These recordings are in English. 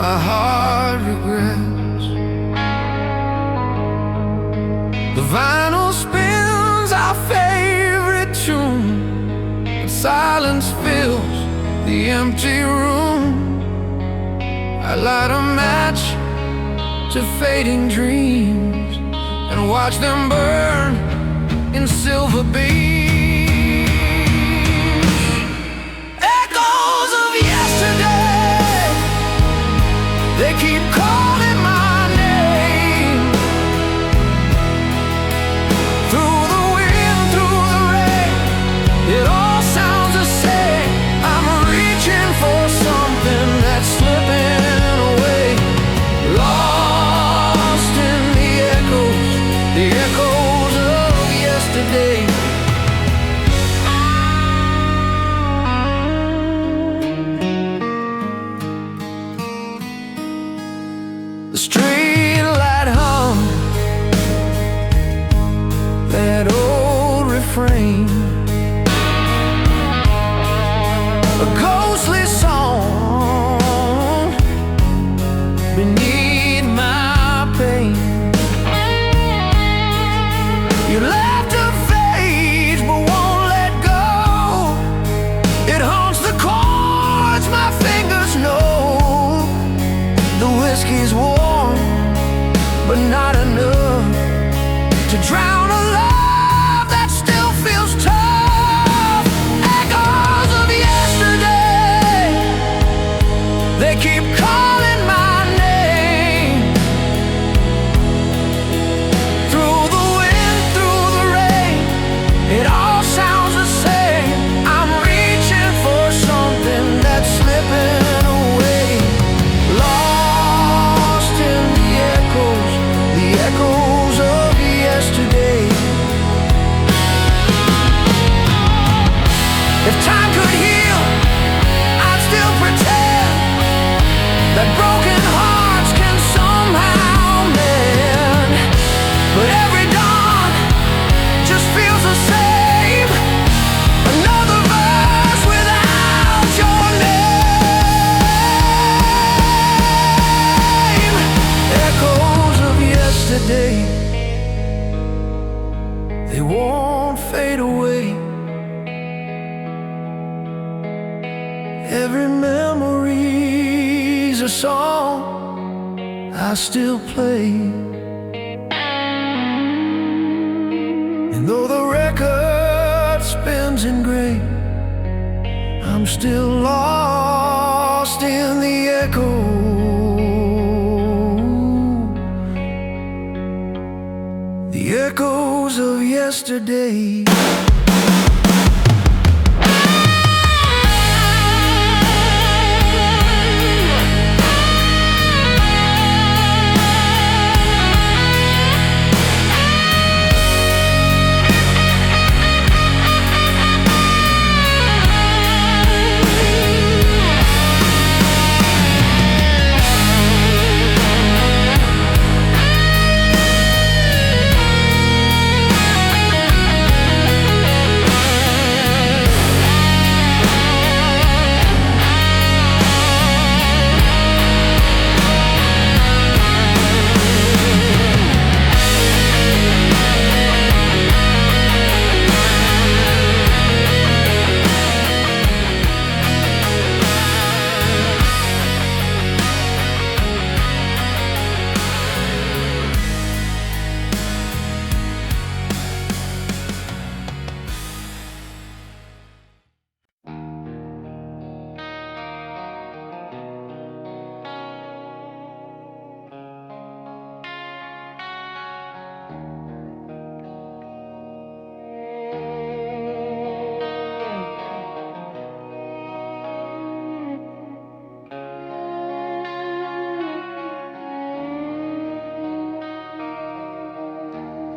my heart regrets. The vinyl spins our favorite tune, but silence fills the empty room. I light a match to fading dreams and watch them burn in silver beams. Echoes of yesterday, they keep calling my name. Through the wind, through the rain, it all sounds the same. I'm reaching for something that's slipping away, lost in the echoes of yesterday. The street light hum, that old refrain, a ghostly song beneath my pain. You left a page but won't let go. It haunts the chords my fingers know. The whiskey's warm, but not enough to drown a love that still feels tough. Echoes of yesterday, they keep calling my name. Through the wind, through the rain, it all sounds the same. I'm reaching for something that's slipping away, lost in the echoes of yesterday. If time could heal, I'd still pretend that broken hearts can somehow mend. But every dawn just feels the same, another verse without your name. Echoes of yesterday, they won't fade away. Every memory's a song I still play. And though the record spins in gray, I'm still lost in the echoes of yesterday.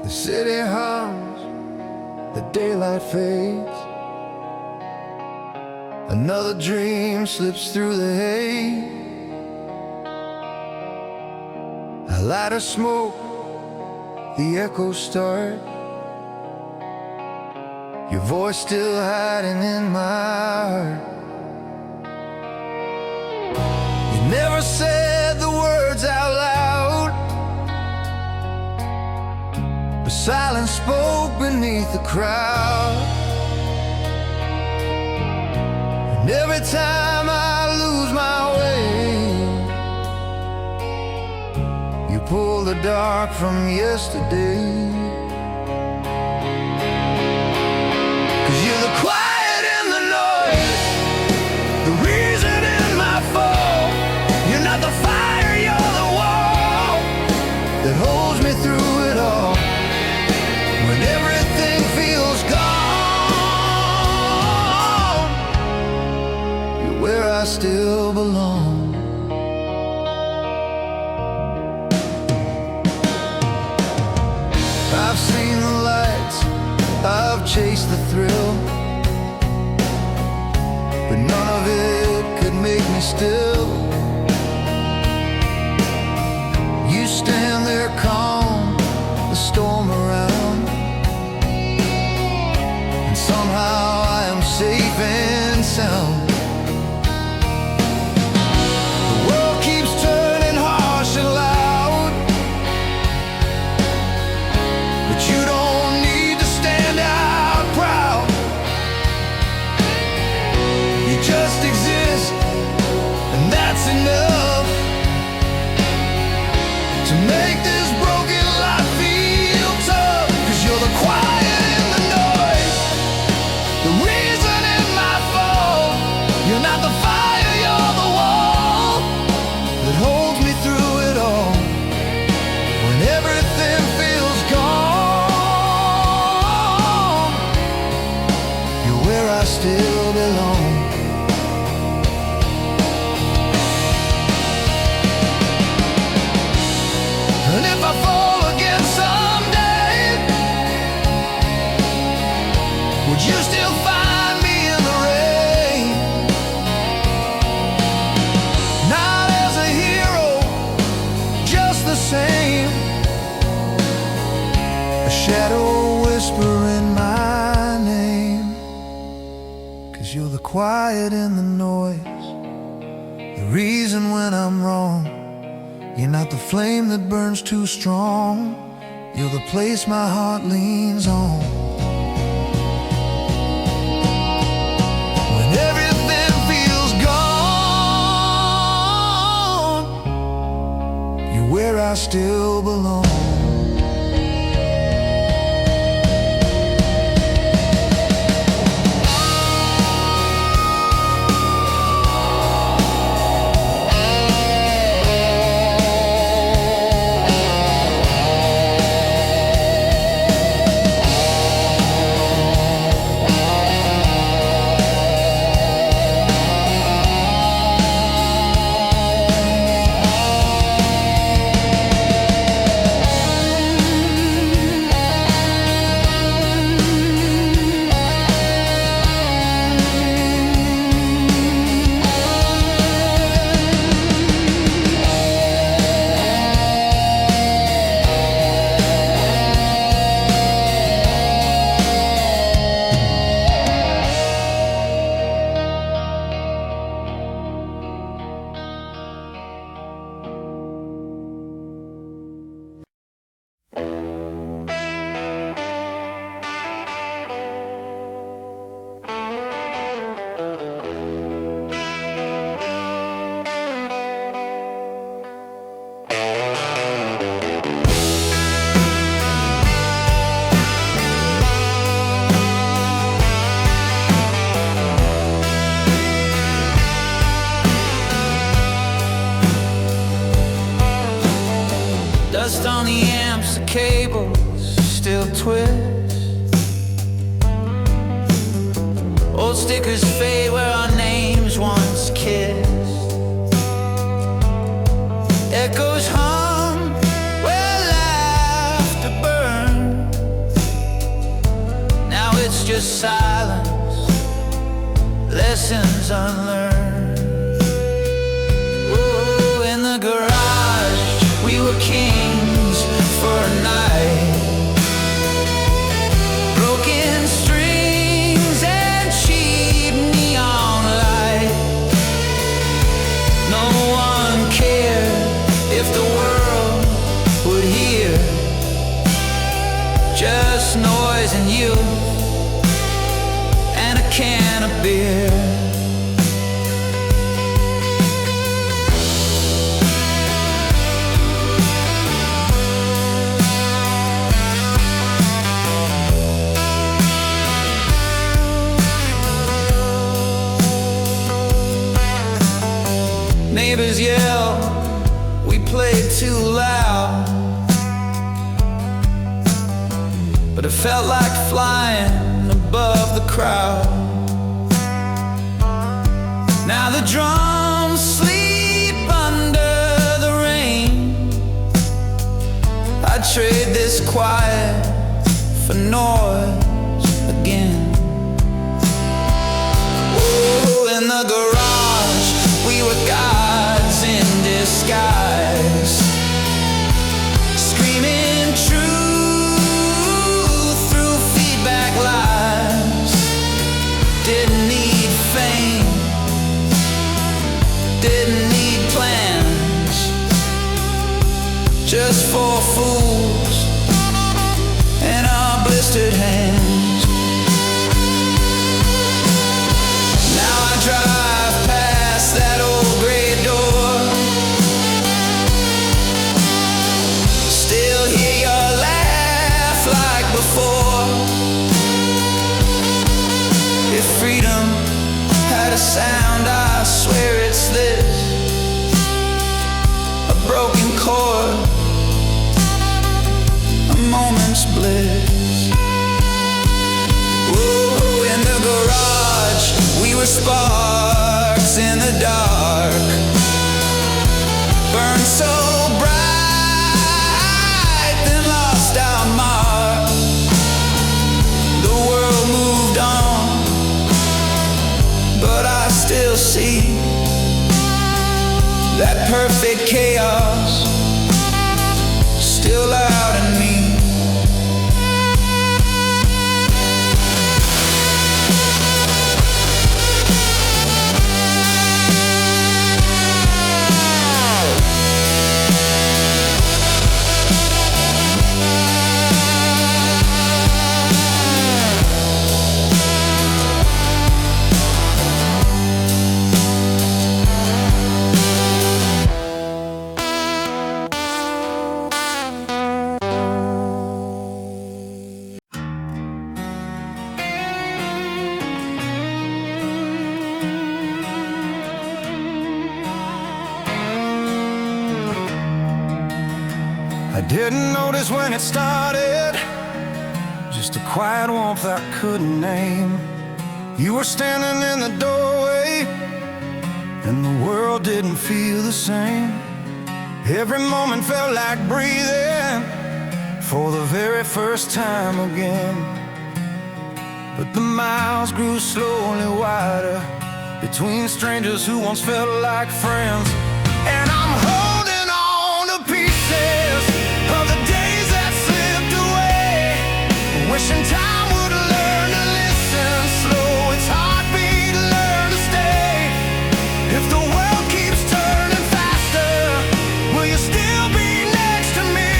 The city hums, the daylight fades, another dream slips through the haze. I light a smoke, the echoes start, your voice still hiding in my heart. You never said silence spoke beneath the crowd. And every time I lose my way, you pull the dark from yesterday. 'Cause you're the quiet in the noise, the reason in my fall. You're not the fire, you're the wall that holds me through it all. When everything feels gone, you're where I still belong. I've seen the lights, I've chased the thrill, but none of it could make me still. You stand there calm, the storm around, and somehow I am safe and sound. The world keeps turning harsh and loud, but you don't need to stand out proud. You just exist, and that's enough to make this broken life feel tough. 'Cause you're the quiet in the noise, the reason in my fall. You're not the fire, you're the wall that holds me through it all. When everything feels gone, you're where I still belong. And if I fall again someday, would you still find me in the rain? Not as a hero, just the same, a shadow whispering my name. 'Cause you're the quiet in the noise, the reason when I'm wrong. You're not the flame that burns too strong, you're the place my heart leans on. When everything feels gone, you're where I still belong. Dust on the amps, the cables still twist. Old stickers fade where our names once kissed. Echoes hum where laughter burned. Now it's just silence, lessons unlearned. Ooh, in the garage we were kings for a night. Broken strings and cheap neon light. No one cared if the world would hear. can of beer. Neighbors yell, we played too loud, but it felt like flying above the crowd. Now the drums sleep under the rain. I'd trade this quiet for noise again. Oh, in the garage we were gods in disguise, screaming truth through feedback lies. Didn't need fame, didn't need plans, just for fools and our blistered hands. Now I drive past that old gray door, still hear your laugh like before. If freedom had a sound, I swear it's this: a broken chord, a moment's bliss. Whoa, in the garage we were sparks in the dark, burned so bright then lost our mark. The world moved on, but I still see that perfect chaos still loud in me. I didn't notice when it started, just a quiet warmth I couldn't name. You were standing in the doorway, and the world didn't feel the same. Every moment felt like breathing for the very first time again. But the miles grew slowly wider between strangers who once felt like friends. And I'm holding on to pieces of the days that slipped away, wishing time would learn to listen slow. Its heartbeat learn to stay. If the world keeps turning faster, will you still be next to me?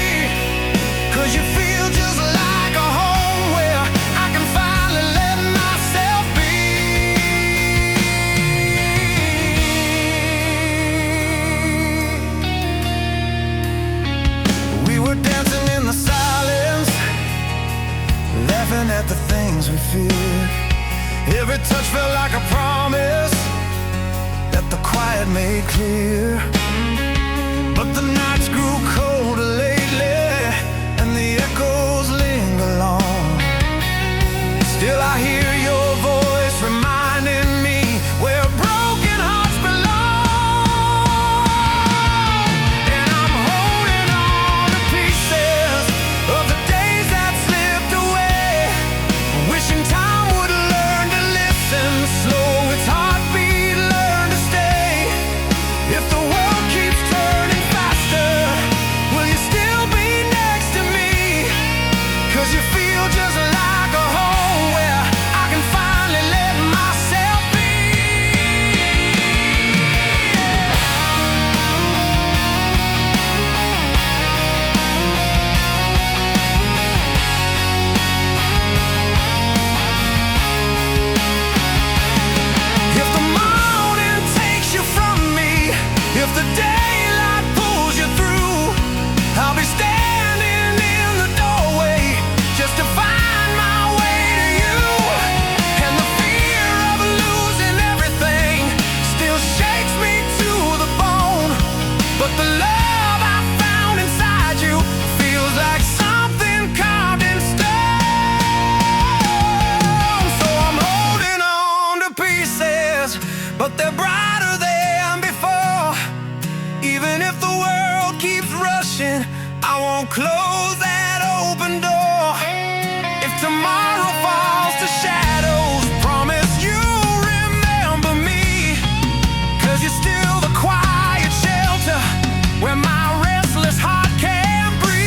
'Cause you feel just like a home where I can finally let myself be. We were dancing in the silence, laughing at the things we feared. Every touch felt like a promise that the quiet made clear. But the nights grew colder lately, and the echoes linger long. Still I hear your voice reminding me where broken hearts belong. And I'm holding on to pieces of the days that slipped away, wishing time would learn to listen slow. Its heartbeat learn to stay. If the world keeps turning faster, close that open door. If tomorrow falls to shadows, promise you'll remember me. 'Cause you're still the quiet shelter where my restless heart can breathe.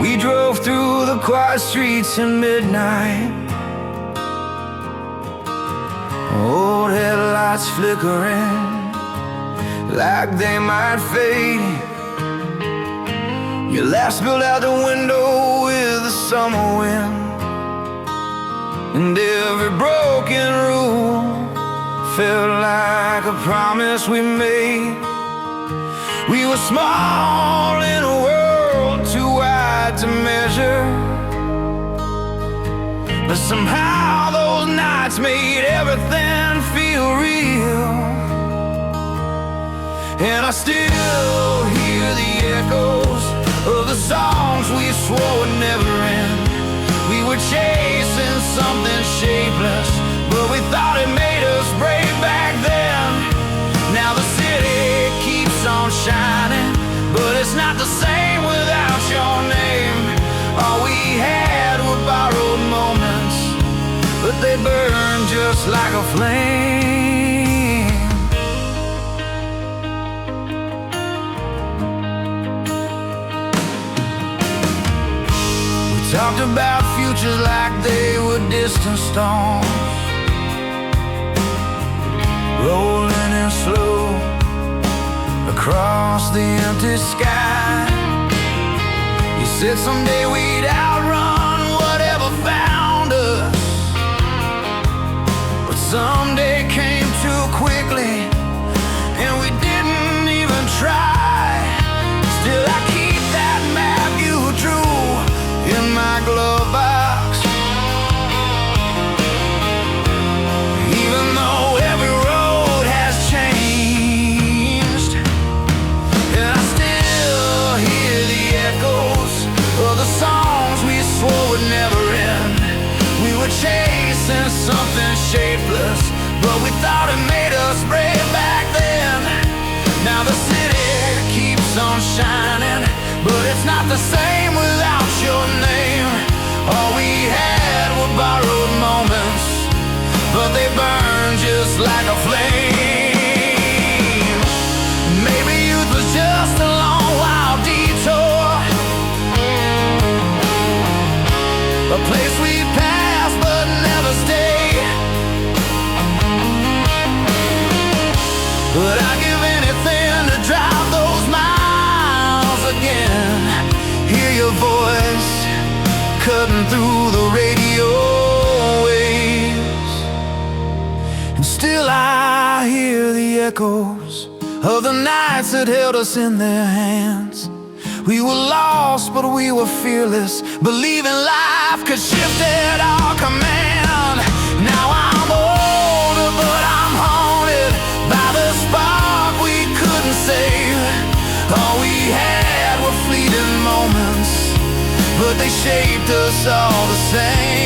We drove through the quiet streets in midnight, old headlights flickering like they might fade. Your laugh spilled out the window with the summer wind, and every broken rule felt like a promise we made. We were small in a world too wide to measure, but somehow those nights made everything feel real. And I still hear the echoes of the songs we swore would never end. We were chasing something shapeless, but we thought it made us brave back then. Now the city keeps on shining, but it's not the same without your name. All we had were borrowed moments, but they burn just like a flame. We talked about futures like they were distant storms, rolling in slow across the empty sky. You said someday we'd outrun whatever found us, but someday came too quickly and we didn't even try. Still I keep that map you drew in my glove box, even though every road has changed. And I still hear the echoes of the songs we swore would never end. We were chasing something shapeless, but we thought it made us brave back then. Now the city keeps on shining, but it's not the same without your name. All we had were borrowed moments, but they burn just like a flame. Maybe youth was just a long wild detour, a place we pass but never stay. But I'd give anything to drive those miles again, hear your voice cutting through the radio waves. And still I hear the echoes of the nights that held us in their hands. We were lost, but we were fearless, believing life could shift at our command. Now I'm older, but I'm haunted by the spark we couldn't save. All we had were fleeting moments, but they shaped us all the same.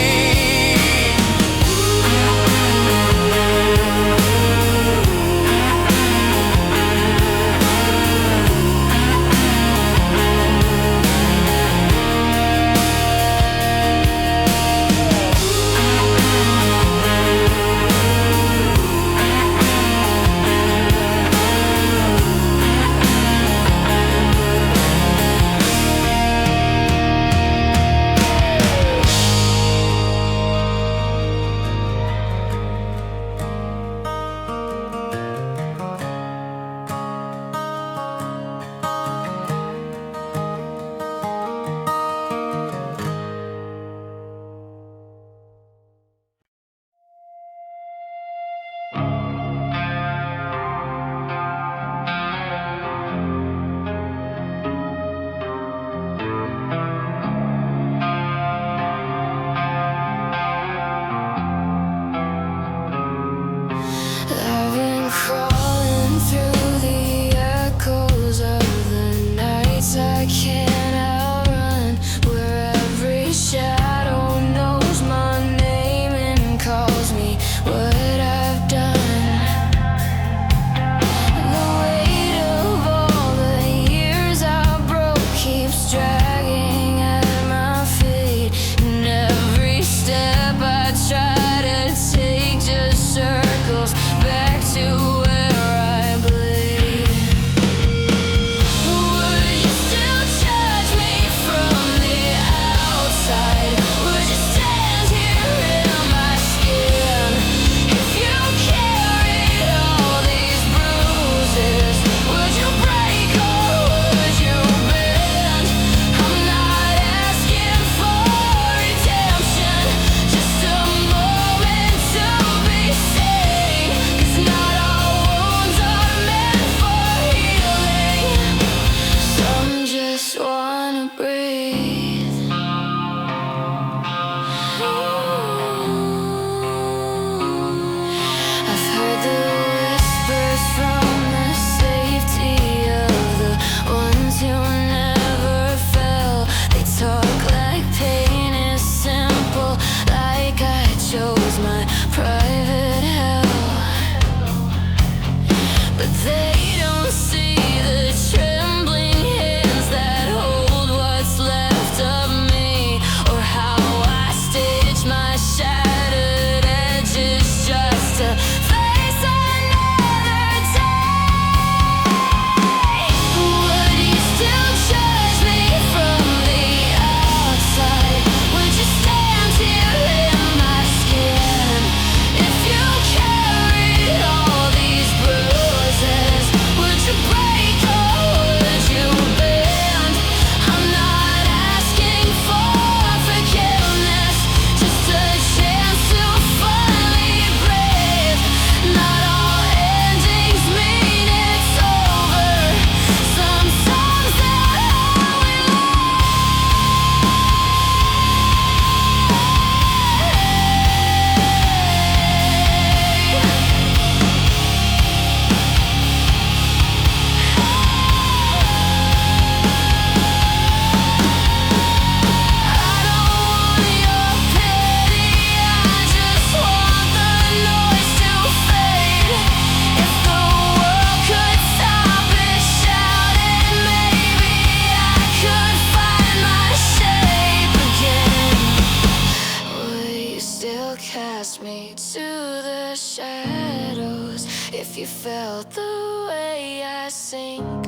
if you felt the way I sink,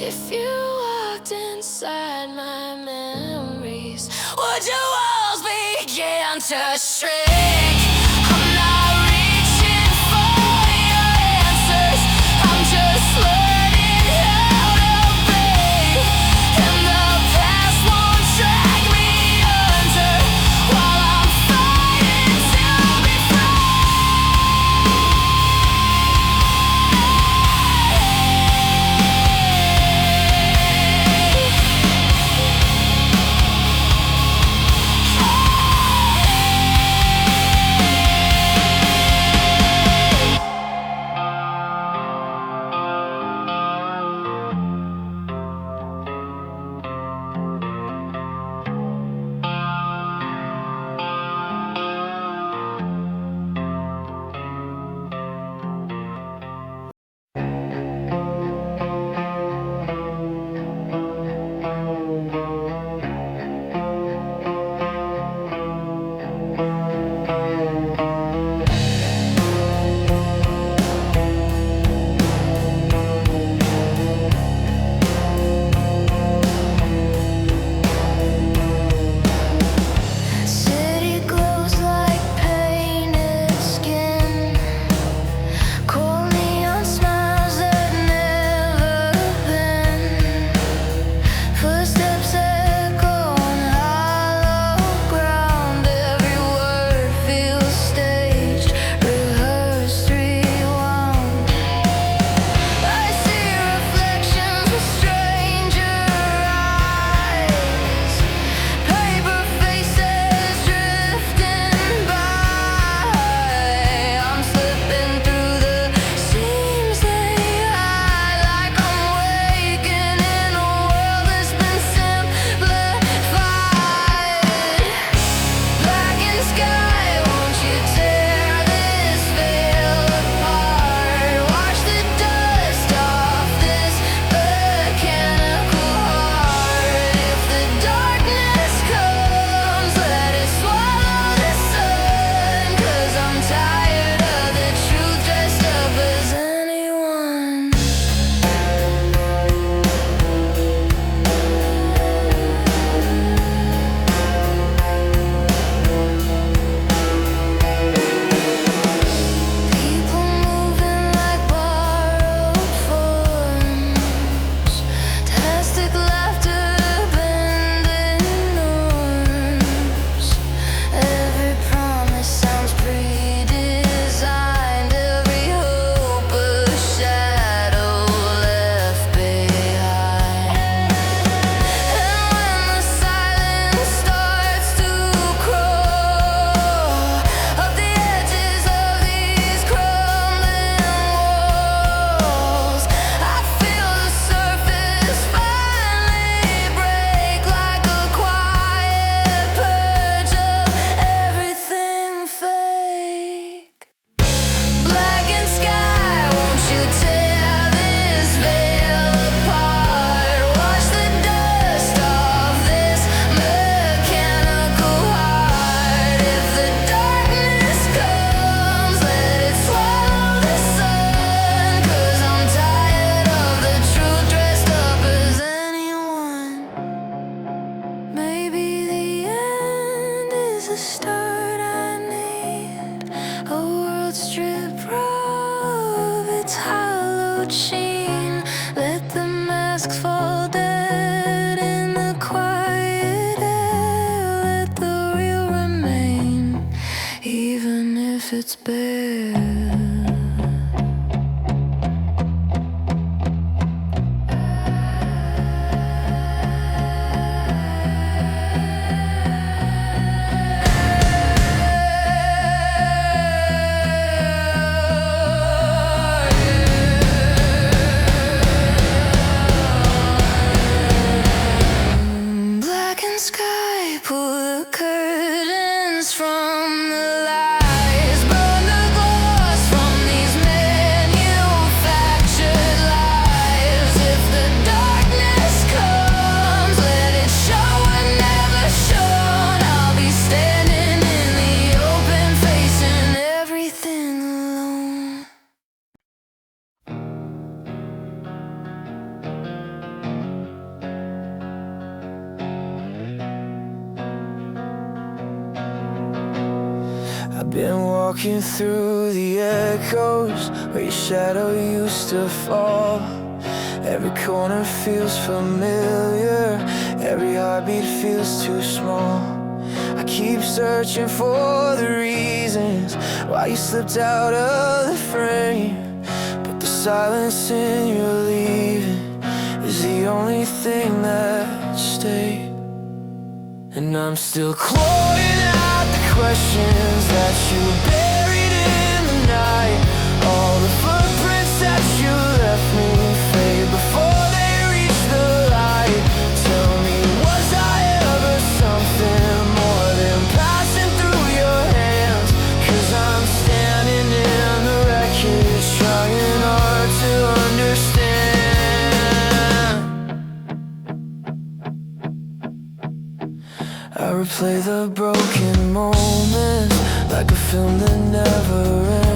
if you walked inside my memories, would your walls begin to shrink? I'm not reaching for your answers, I'm just learning how to be, and the past won't drag me under while I'm fighting to be it's bare. Been walking through the echoes where your shadow used to fall. Every corner feels familiar, every heartbeat feels too small. I keep searching for the reasons why you slipped out of the frame, but the silence in your leaving is the only thing that stayed. And I'm still clawing out the questions that you buried in the night. All the footprints that you left me fade before they reach the light. Tell me, was I ever something more than passing through your hands? 'Cause I'm standing in the wreckage, trying hard to understand. I replay the broken moments like a film that never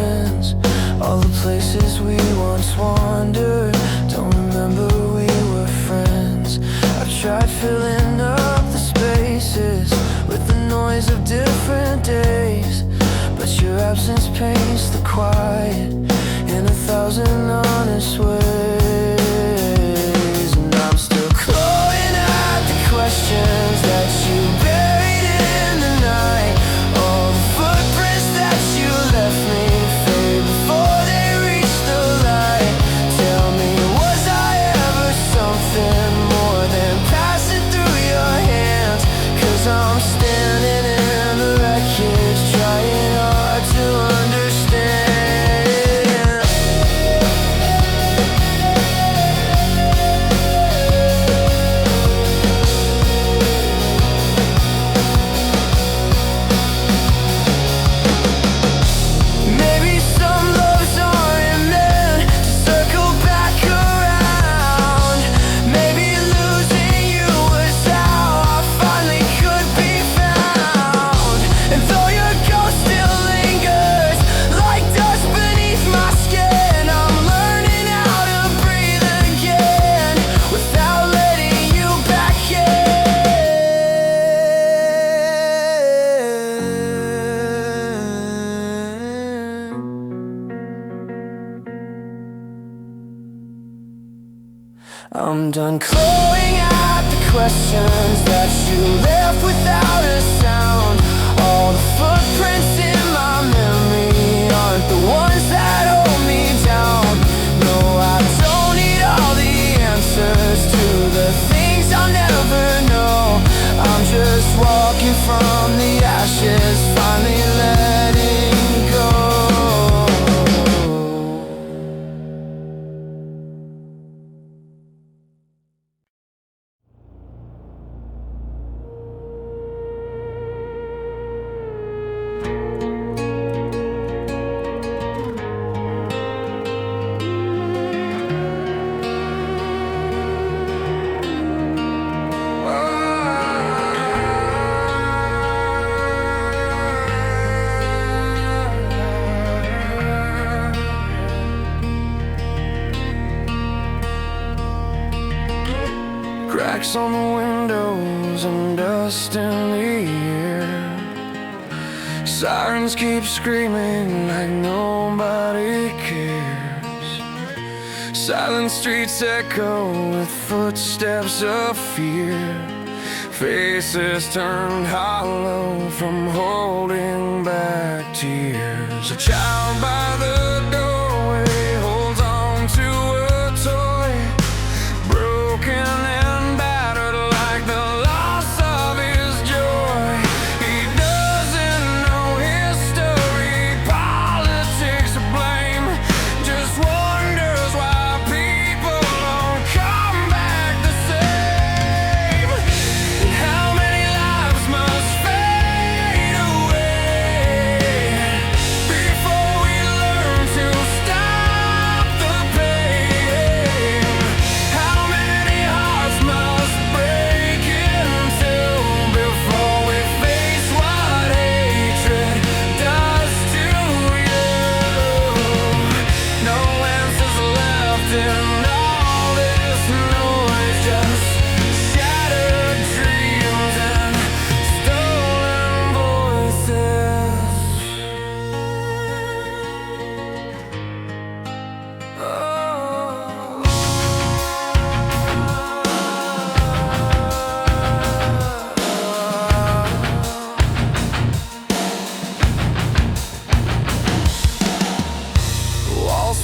ends. All the places we once wandered, don't remember we were friends. I've tried filling up the spaces with the noise of different days, but your absence paints the quiet in 1,000 honest ways. And I'm still clawing at the questions that you buried in the night. All the footprints that you left me fade before they reach the light. Tell me, was I ever something more than passing through your hands? 'Cause I'm standing in the wreckage, trying hard to understand. Maybe some loves aren't meant to circle back around. Maybe losing you was how I finally could be found. And though your ghost still lingers like dust beneath my skin, I'm learning how to breathe again without letting you back in. I'm done clawing at the questions that you left without a sound. All the footprints in my memory aren't the ones that hold me down. No, I don't need all the answers to the things I'll never know. I'm just walking from the ashes, finally letting go. Cracks on the windows and dust in the air. Sirens keep screaming like nobody cares. Silent streets echo with footsteps of fear. Faces turned hollow from holding back tears. A child by the doorway holds on to a toy, broken and battered like the loss of his joy. He doesn't know history, politics or blame, just wonders why people don't come back the same. And how many lives must fade away before we learn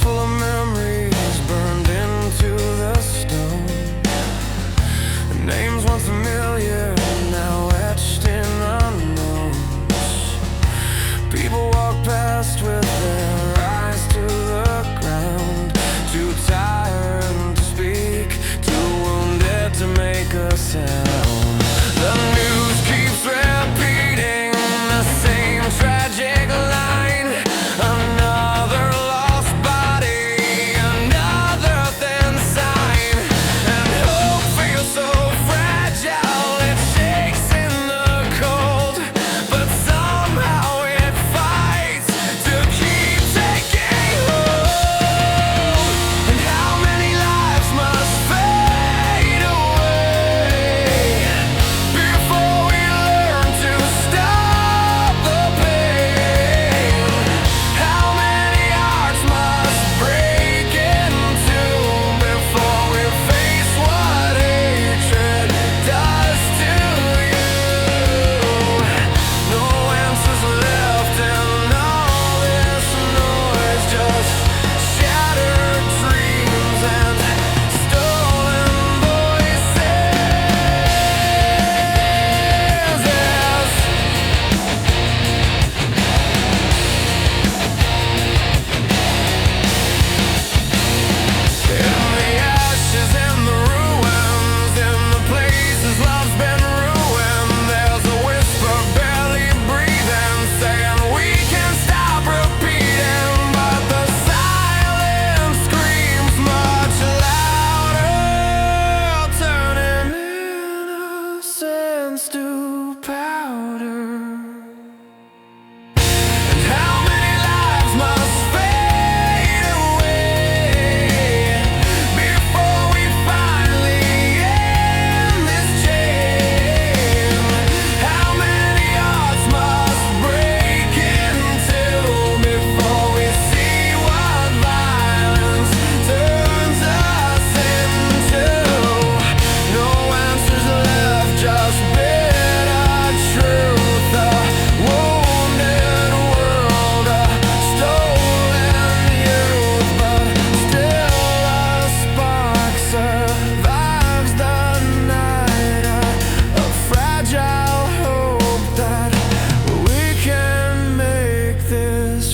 full of memories burned into the stone. Names once familiar, now etched in unknowns. People walk past with their eyes to the ground, too tired to speak, too wounded to make a sound. The news keeps repeating the same tragic line. Another lost body, another thin sign. And hope feels so fragile, it shakes in the cold. But somehow it fights to keep taking hold. And how many lives must fade away before we learn to stop the pain? How many hearts must break in two before we face what hatred does to you? No answers left in all this noise, just shattered dreams and stolen voices. In the ashes, in the ruins, in the places love's been ruined, there's a whisper barely breathing, saying we can stop repeating, but the silence screams much louder, turning innocence to powder. And how many lives must fade away before we finally end this chain? How many hearts must break in two before we see what violence turns us into? No answers left, just bitter truth. A wounded world, a stolen youth, but still a spark survives the night. A fragile hope that we can make this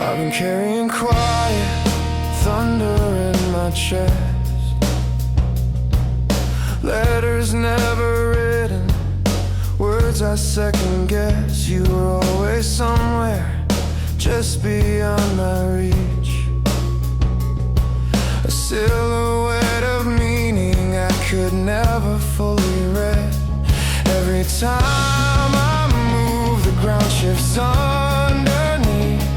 I've been carrying quiet thunder in my chest, letters never written, words I second guess. You were always somewhere just beyond my reach, a silhouette of meaning I could never fully read. Every time I move, the ground shifts underneath,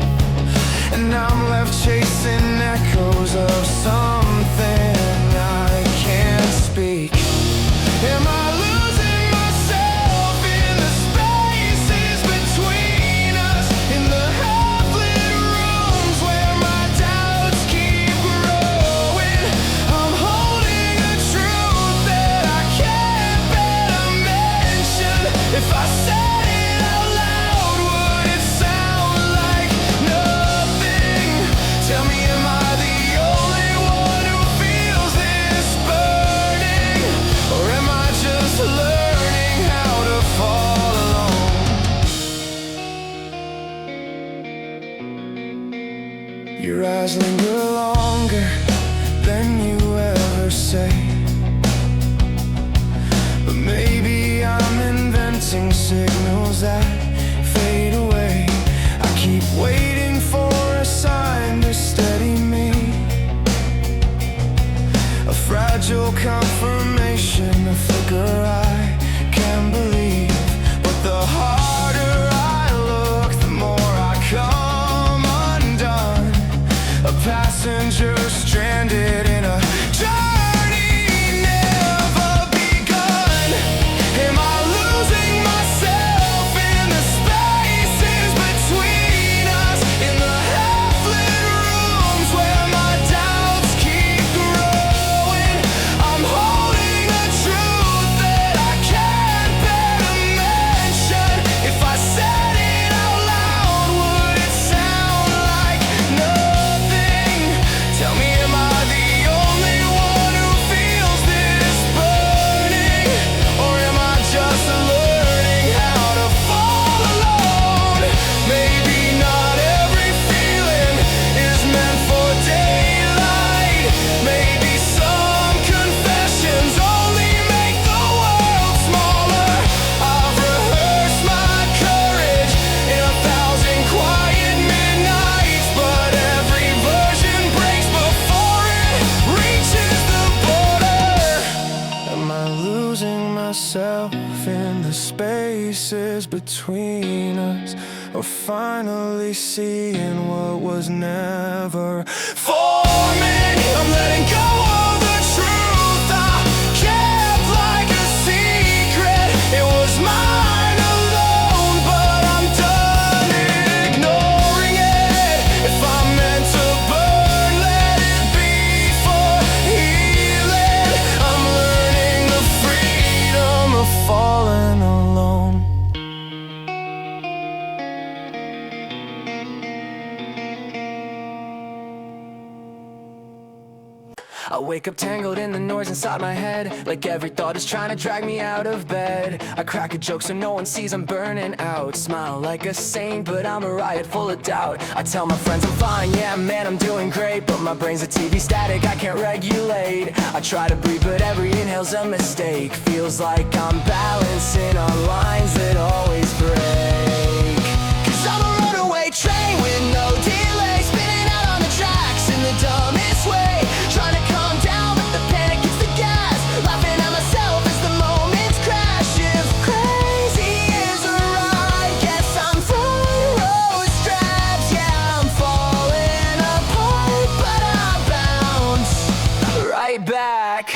and I'm left chasing echoes of something I can't speak. Am I losing myself in the spaces between us, in the half-lit rooms where my doubts keep growing? I'm holding a truth that I can't bear to mention. If I said it out loud, would it sound like nothing? Tell me, am I the only one who feels this burning? Or am I just learning how to fall alone? Your eyes linger longer than you ever say, but maybe I'm inventing signals that fade away. I keep waiting for a sign to steady me, a fragile confirmation, a figure I can believe. But the harder I look, the more I come undone, a passenger stranded in a spaces between us, or finally seeing what was never forming. I'm letting go of the truth I kept like a secret. It was mine alone, but I'm done ignoring it. If I'm meant to burn, let it be for healing. I'm learning the freedom of falling alone. I wake up tangled in the noise inside my head, like every thought is trying to drag me out of bed. I crack a joke so no one sees I'm burning out. Smile like a saint, but I'm a riot full of doubt. I tell my friends I'm fine, yeah man I'm doing great, but my brain's a TV static I can't regulate. I try to breathe but every inhale's a mistake. Feels like I'm balancing on lines that always break. Cause I'm a runaway train with no delay, spinning out on the tracks in the dumbest way. Trying to calm down but the panic hits the gas, laughing at myself as the moments crash. If crazy is a ride, guess I'm front row straps. Yeah, I'm falling apart but I bounce right back.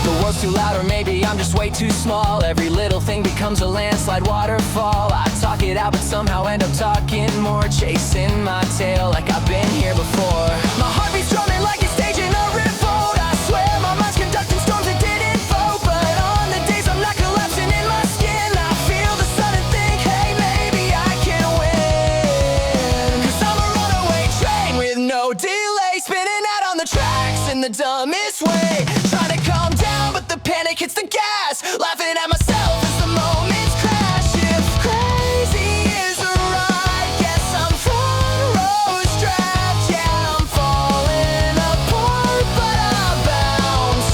The world's too loud or maybe I'm just way too small. Every little thing becomes a landslide waterfall. I talk it out but somehow end up talking more, chasing my tail like I've been here before. My heartbeat's drumming like it's staging a revolt. I swear my mind's conducting storms it didn't vote. But on the days I'm not collapsing in my skin, I feel the sun and think, hey maybe I can win. Cause I'm a runaway train with no delay, spinning out on the tracks in the dumbest way. Trying to calm down but the panic hits the gas, laughing at myself as the moments crash. If crazy is a ride, guess I'm front row strapped. Yeah, I'm falling apart but I bounce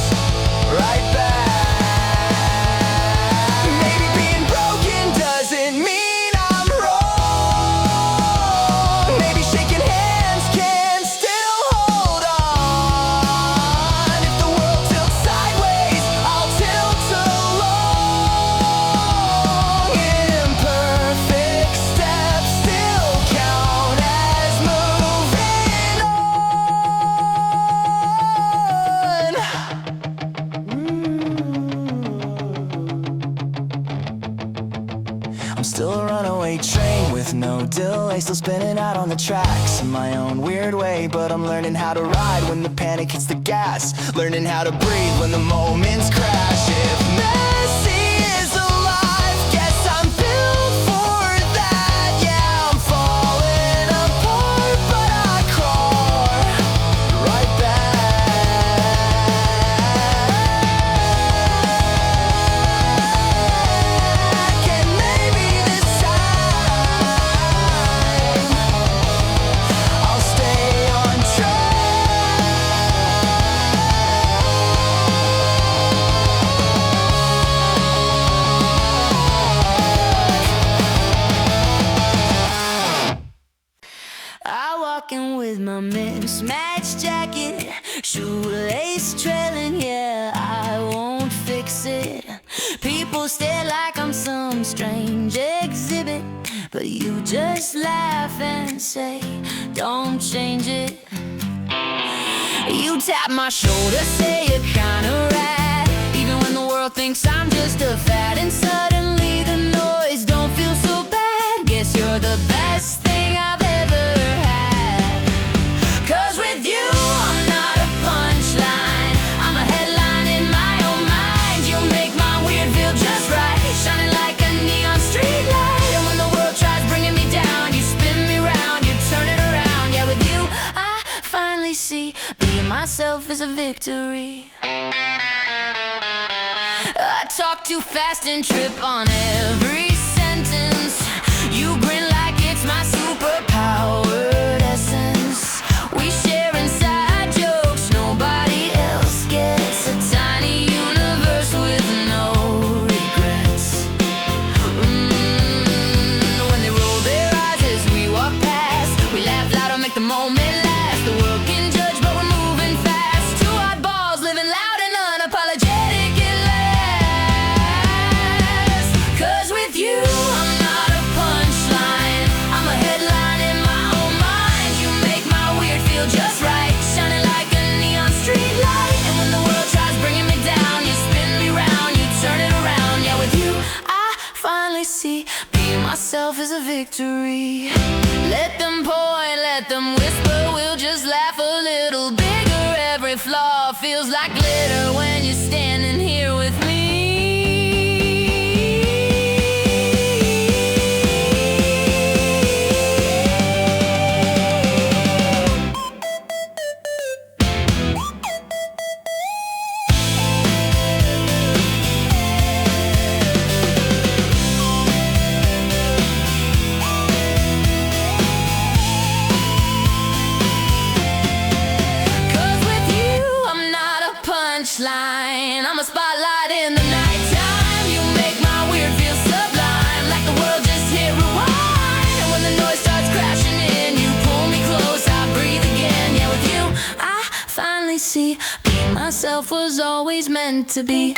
right back. Maybe being broken doesn't mean I'm wrong. Maybe shaking hands can still hold on. If the world tilts sideways, I'll tilt along. Imperfect steps still count as moving on. I'm still a runaway train with no delay, still spinning out on the tracks in my own weird way. But I'm learning how to ride when the panic hits the gas, learning how to breathe when the moments crash. If messy is alive, guess I'm built for that. Yeah, I'm falling apart but I crawl right back. And maybe this time I'll stay on I walk in with my mismatched jacket, shoelace trailing, yeah, I won't fix it. People stare like I'm some strange exhibit, but you just laugh and say, don't change it. You tap my shoulder, say you're kinda rad, even when the world thinks I'm just a fad. And suddenly the noise don't feel so bad. Guess you're the best thing I've ever had. Cause with you I'm not a punchline, I'm a headline in my own mind. You make my weird feel just right, shining like a neon street light. And when the world tries bringing me down, you spin me round, you turn it around. Yeah, with you I finally see being myself is a victory. I talk too fast and trip on every sentence. You grin like it's my superpowered essence. We share inside jokes nobody else gets. A tiny universe with no regrets. When they roll their eyes as we walk past, we laugh loud and make the moment last. The world can judge but we're moving fast. Two oddballs living loud and unapologetic at last. victory. Let them point, let them whisper, we'll just laugh a little bigger. Every flaw feels like glitter when you're standing here with me. I'm a spotlight in the nighttime. You make my weird feel sublime, like the world just hit rewind. And when the noise starts crashing in, you pull me close, I breathe again. Yeah, with you, I finally see being myself was always meant to be.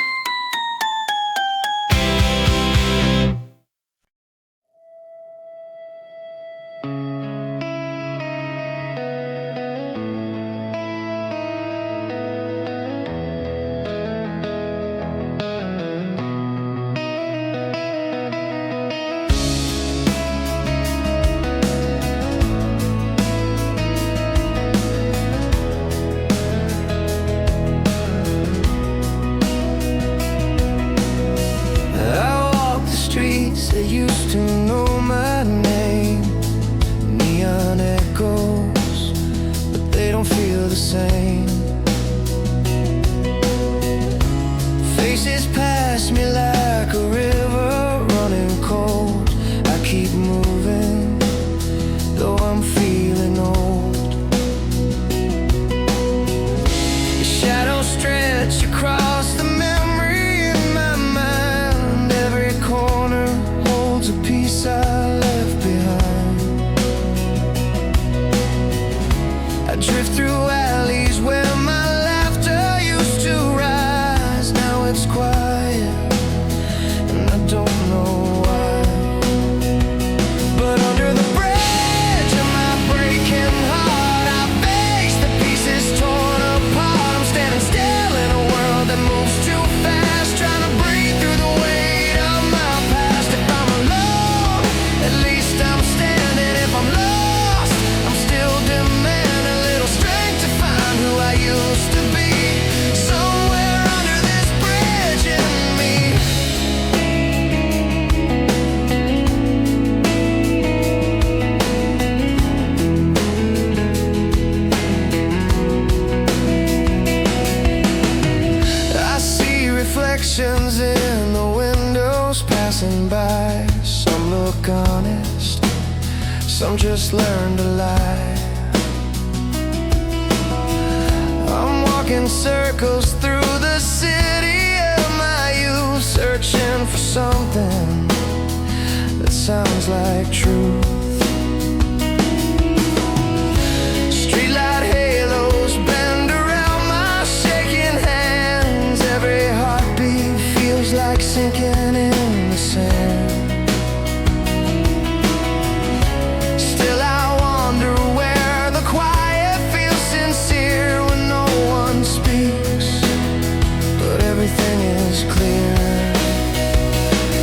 They used to know my name, neon echoes, but they don't feel the same. Faces pass me like a river running cold. I keep moving, though I'm feeling old. The shadows stretch across the memory in my mind. Every corner holds a piece I left behind. I drift through alleys where my laughter used to rise. Now it's quiet, and I don't know why. But under the bridge of my breaking heart, I face the pieces torn apart. I'm standing still in a world that moves too fast, trying to breathe through the weight of my past. If I'm alone, at least I'm standing. If I'm lost, I'm still demanding a little strength to find who I used to be. Somewhere under this bridge in me. I see reflections in the windows passing by. Some look honest, some just learn to lie. I'm walking circles through the city of my youth, searching for something that sounds like truth. Streetlight halos bend around my shaking hands. Every heartbeat feels like sinking in the sand. Still I wonder where the quiet feels sincere when no one speaks, but everything is clear.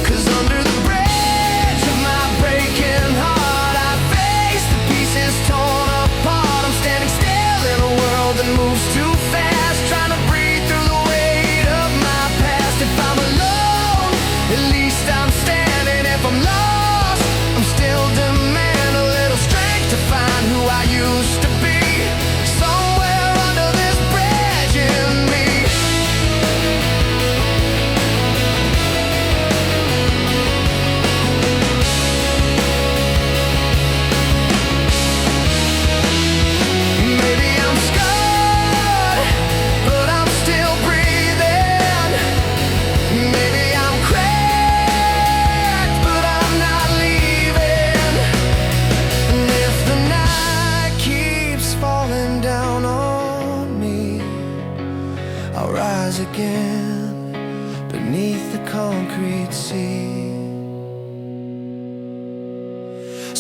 'Cause under the bridge of my breaking heart, I face the pieces torn apart. I'm standing still in a world that moves too fast, trying to breathe through the weight of my past. If I'm alone, at least I'm standing. If I'm lost, I'm still demanding a little strength to find who I used to be. Somewhere under this bridge in me. Maybe I'm scarred, but I'm still breathing. Maybe I'm cracked, but I'm not leaving. And if the night keeps falling down on me, I'll rise again beneath the concrete sea.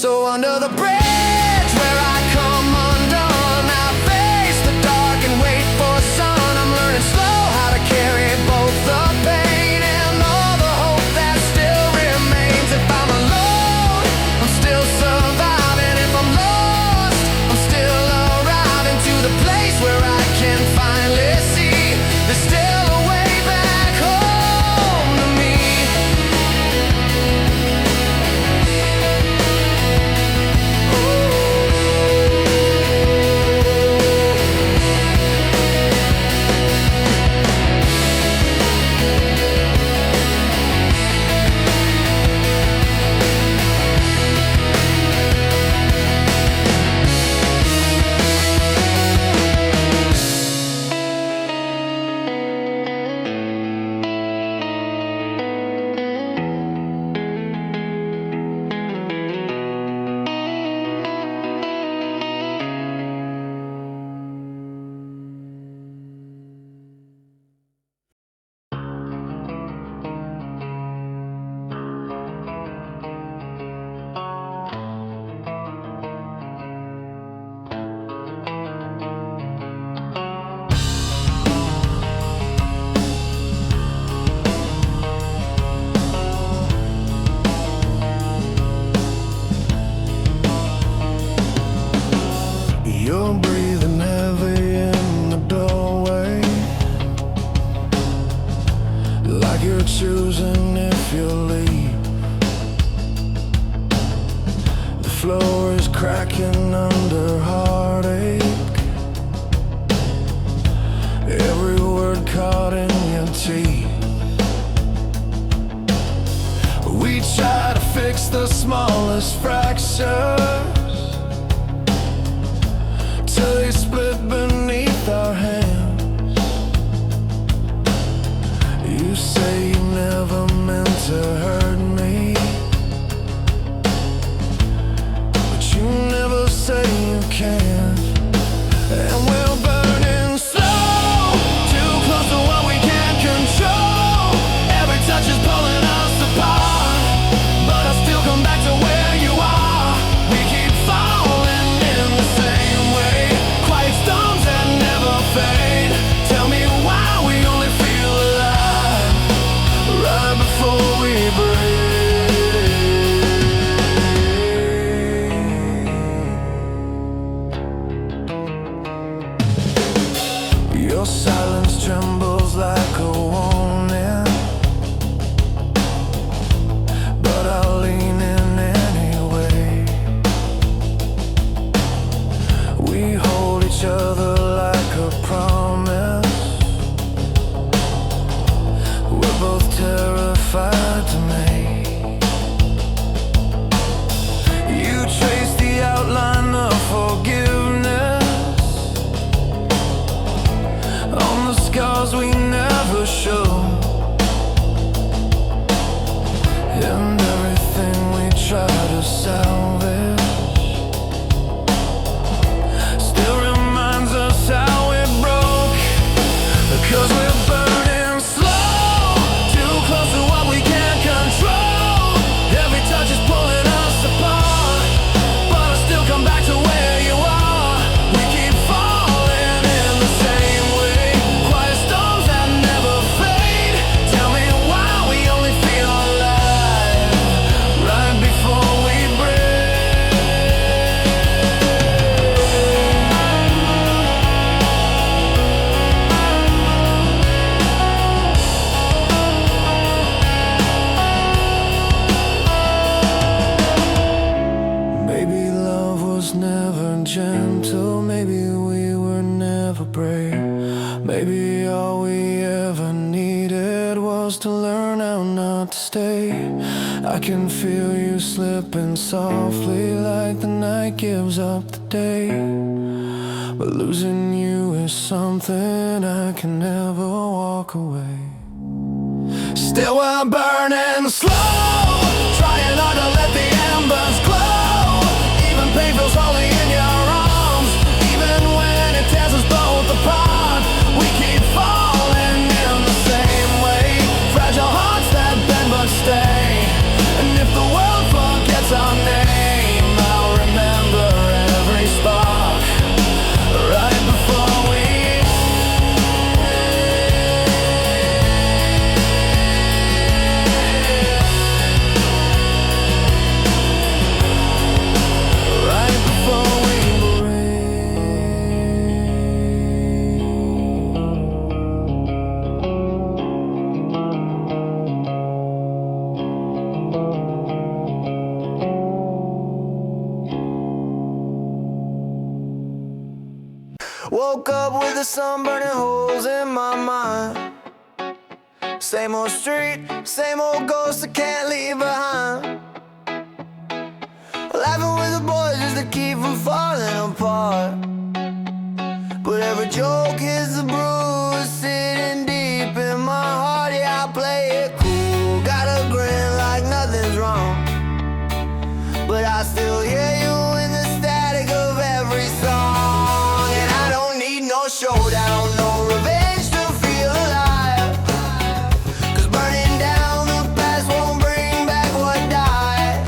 So under the bridge where I come undone, I face the dark and wait for sun. I'm learning slow how to carry both the pain and all the hope that still remains. If I'm alone, I'm still can finally see there's still a way back home to me. You're breathing heavy in the doorway, like you're choosing if you'll leave. The floor is cracking under heartache, every word caught in your teeth. We try to fix the smallest fractures till they split beneath our hands. You say you never meant to hurt me, but you never say you can. And we're burning slow, too close to what we can't control. Every touch is pulling us apart, but I still come back to where you are. We keep falling in the same way, quiet storms that never fade. Tell me why we only feel alive right before we break. Your silence trembles like a warning, but I'll lean in anyway. We hold each other like a promise, we're both terrified to make. You trace the outline of forgiveness on the scars we never show, and everything we try to salvage still reminds us how it broke. Because we're burning slow, too close to what we can't control. Every touch is pulling us apart, but I still come back to where you are. We keep falling in the same way, quiet storms that never fade. Tell me why we only feel alive right before we break. Maybe love was never gentle, maybe we were never brave. Maybe all we ever needed was to learn how not to stay. I can feel you slipping softly like the night gives up the day, but losing you is something I can never walk away. Still we're burning slow, trying hard to let the embers glow. Even pain feels holy in your arms, even when it tears us both apart. We keep falling in the same way, fragile hearts that bend but stay. And if the world forgets our name, I'll remember every spark right before we. woke up with the sun burning holes in my mind. Same old street, same old ghost I can't leave behind. Laughing with the boys just to keep from falling apart. But every joke is a bruise sitting deep in my heart. Yeah, I play it cool, got a grin like nothing's wrong. But I still hear you in the static of every song. And I don't need no showdown, no revenge to feel alive. 'Cause burning down the past won't bring back what died.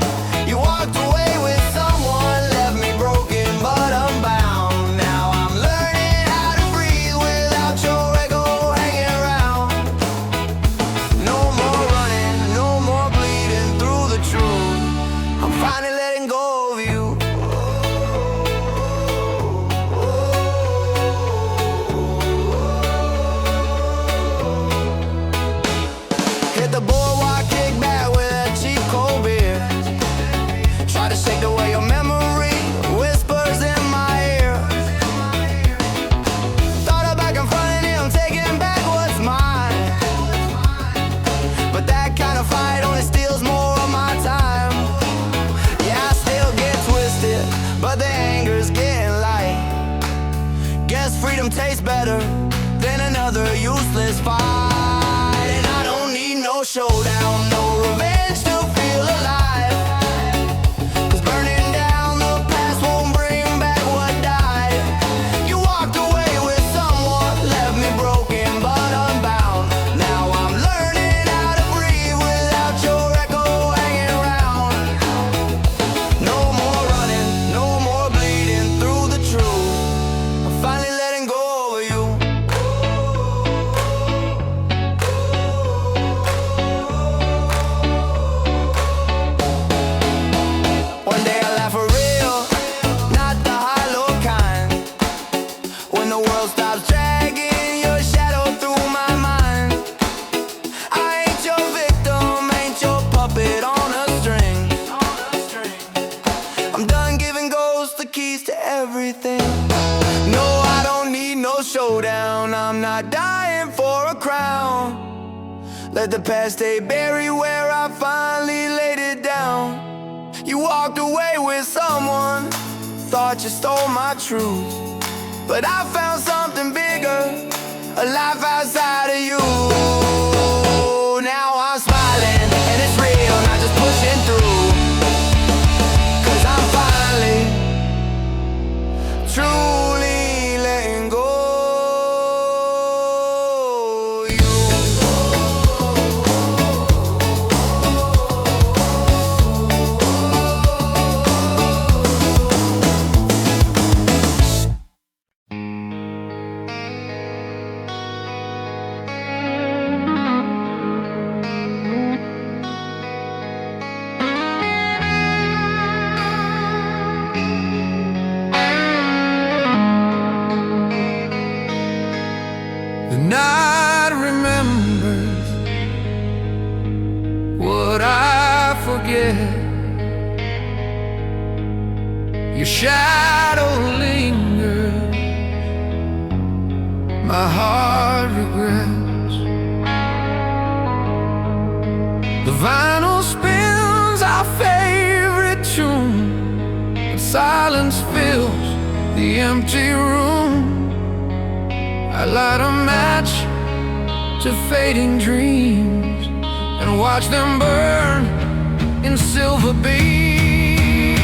You walked away with someone, left me broken but unbound. Now I'm learning how to breathe without your echo hanging around. No more running, no more bleeding through the truth. I'm finally letting go of you. Hit the boardwalk, kick back with a cheap cold beer. Try to shake away your memory, whispers in my ear. Thought about confronting him, taking back what's mine. But that kind of fight only steals more of my time. Yeah, I still get twisted, but the anger's getting light. Guess freedom tastes better than another useless fight. And I don't need no showdown, no revenge to feel alive. 'Cause burning down the past won't bring back what died. You walked away with someone, left me broken but unbound. Now I'm learning how to breathe without your echo hanging around. No more running, no more bleeding through the truth. I'm finally letting go of you. One day I laugh for real, not the hollow kind. When the world stops dragging your shadow through my mind. I ain't your victim, ain't your puppet on a string. I'm done giving ghosts the keys to everything. No, I don't need no showdown, I'm not dying for a crown. Let the past stay buried where I finally laid it down. You walked away with someone, thought you stole my truth. But I found something bigger, a life outside of you. Now I'm smiling, and it's real, not just pushing through. 'Cause I'm finally, truly letting go of you. The night remembers what I forget. Your shadow lingers, my heart regrets. The vinyl spins our favorite tune, and silence fills the empty room. I light a match to fading dreams and watch them burn in silver beams.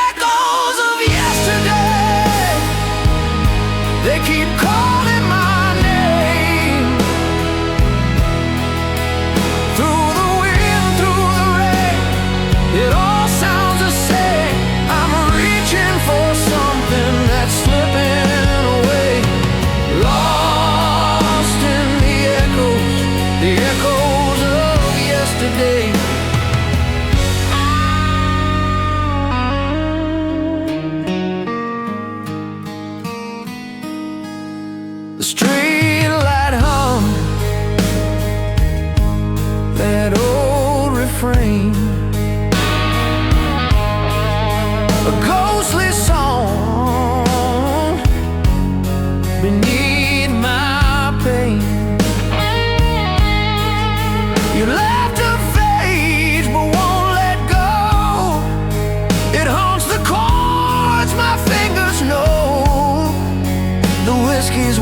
Echoes of yesterday, they keep calling my name. Through the wind, through the rain, it all sounds the same. I'm reaching for something that's slipping away, lost in the echoes of yesterday. The street light hum, that old refrain, a ghostly song whiskey's